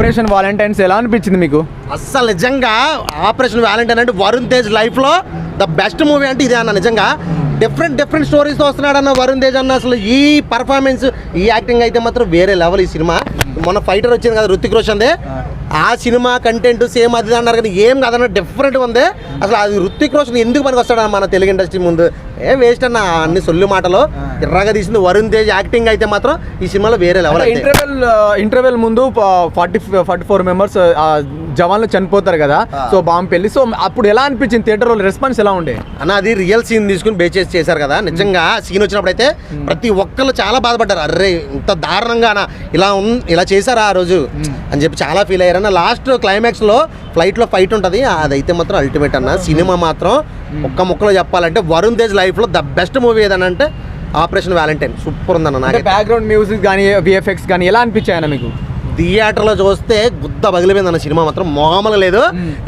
Operation Valentine's ఎలా అనిపించింది మీకు? అస్సలు నిజంగా ఆపరేషన్ వ్యాలంటైన్ అంటే వరుణ్ తేజ్ లైఫ్లో ద బెస్ట్ మూవీ అంటే ఇదే అన్న. నిజంగా డిఫరెంట్ స్టోరీస్తో వస్తున్నాడు అన్న వరుణ్ తేజ్ అన్న. అసలు ఈ పర్ఫార్మెన్స్, ఈ యాక్టింగ్ అయితే మాత్రం వేరే లెవెల్. ఈ సినిమా మొన్న ఫైటర్ వచ్చింది కదా రుతిక్ రోషన్దే, ఆ సినిమా కంటెంట్ సేమ్ అది అన్నారు కానీ ఏం కాదన్న, డిఫరెంట్గా ఉంది. అసలు అది రుతిక్ రోషన్ ఎందుకు పనికి వస్తాడు మన తెలుగు ఇండస్ట్రీ ముందు? ఏం వేస్ట్ అన్న అన్ని సొల్లు మాటలు. ఎర్రగా తీసింది వరుణ్ తేజ్. యాక్టింగ్ అయితే మాత్రం ఈ సినిమాలో వేరే లెవెల్. ఇంటర్వెల్ ముందు 44 మెంబర్స్ జవాన్లు చనిపోతారు కదా, సో బాంబు పెళ్లి. సో అప్పుడు ఎలా అనిపించింది థియేటర్లో రెస్పాన్స్ ఎలా ఉండే అన్న? అది రియల్ సీన్ తీసుకుని బేస్ చేశారు కదా. నిజంగా సీన్ వచ్చినప్పుడు అయితే ప్రతి ఒక్కళ్ళు చాలా బాధపడ్డారు. అర్రే ఇంత దారుణంగా ఇలా చేశారా ఆ రోజు అని చెప్పి చాలా ఫీల్ అయ్యారు అన్న. లాస్ట్ క్లైమాక్స్లో ఫ్లైట్లో ఫైట్ ఉంటుంది, అదైతే మాత్రం అల్టిమేట్ అన్న. సినిమా మాత్రం ఒక్క ముక్కలో చెప్పాలంటే వరుణ్ తేజ్ లైఫ్లో ద బెస్ట్ మూవీ ఏదనంటే ఆపరేషన్ వ్యాలంటైన్. సూపర్ ఉందన్న. నాకు బ్యాక్గ్రౌండ్ మ్యూజిక్ కానీ విఎఫ్ఎక్స్ కానీ ఎలా అనిపించాయన్న మీకు? థియేటర్లో చూస్తే గుద్ద పగిలిపోయిందన్న. సినిమా మాత్రం మామూలుగా లేదు.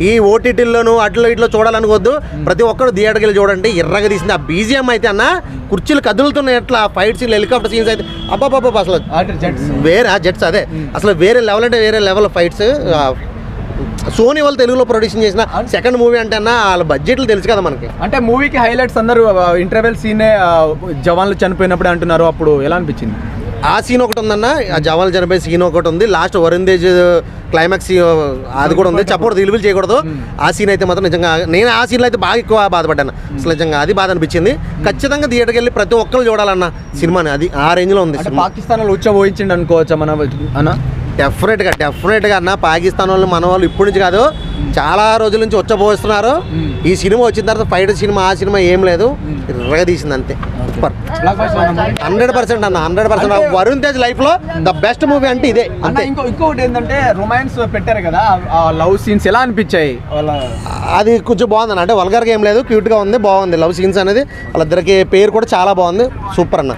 ఈ ఓటీటీల్లోనూ అట్లో ఇట్లో చూడాలనుకోవద్దు, ప్రతి ఒక్కరు థియేటర్కి వెళ్ళి చూడండి. ఎర్రగా తీసింది. ఆ బీజిఎం అయితే అన్న కుర్చీలు కదులుతున్నాయి, ఎట్లా ఫైట్ సీన్లు, హెలికాప్టర్ సీన్స్ అయితే అబ్బాబ్బా అసలు వేరే జెట్స్. అదే అసలు వేరే లెవెల్ అంటే వేరే లెవెల్ ఫైట్స్. సోనీ వాళ్ళు తెలుగులో ప్రొడ్యూషన్ చేసిన సెకండ్ మూవీ అంటే అన్న వాళ్ళ బడ్జెట్లు తెలుసు కదా మనకి. అంటే మూవీకి హైలైట్స్ అందరూ ఇంటర్వెల్ సీనే జవాన్లు చనిపోయినప్పుడు అంటున్నారు, అప్పుడు ఎలా అనిపించింది? ఆ సీన్ ఒకటి ఉందన్న, ఆ జవాన్లు చనిపోయే సీన్ ఒకటి ఉంది. లాస్ట్ వరుణ్ తేజ్ క్లైమాక్స్ అది కూడా ఉంది. చెప్పకూడదు, రివీల్ చేయకూడదు. ఆ సీన్ అయితే మాత్రం నిజంగా నేను ఆ సీన్లో అయితే బాగా ఎక్కువ బాధపడ్డాను. అసలు నిజంగా అది బాధ అనిపించింది. ఖచ్చితంగా థియేటర్కి వెళ్ళి ప్రతి ఒక్కరు చూడాలన్న సినిమాని. అది ఆ రేంజ్లో ఉంది. పాకిస్తాన్ వాళ్ళు ఉచ్చబోయించిండు అనుకోవచ్చా మన అన్న? డెఫినెట్గా అన్న. పాకిస్తాన్ వాళ్ళు మన వాళ్ళు ఇప్పటి నుంచి కాదు, చాలా రోజుల నుంచి వచ్చబోస్తున్నారు. ఈ సినిమా వచ్చిన తర్వాత ఫైట్ సినిమా ఆ సినిమా ఏం లేదు, ఎర్రగా తీసింది అంతే. సూపర్ 100% అన్న, 100%. వరుణ్ తేజ్ లైఫ్లో ద బెస్ట్ మూవీ అంటే ఇదే. ఇంకొకటి ఏంటంటే రొమాన్స్ పెట్టారు కదా, లవ్ సీన్స్ ఎలా అనిపించాయి? అది కొంచెం బాగుంది అంటే వల్గర్గా ఏం లేదు, క్యూట్గా ఉంది, బాగుంది. లవ్ సీన్స్ అనేది వాళ్ళిద్దరికి పేరు కూడా చాలా బాగుంది. సూపర్ అన్న.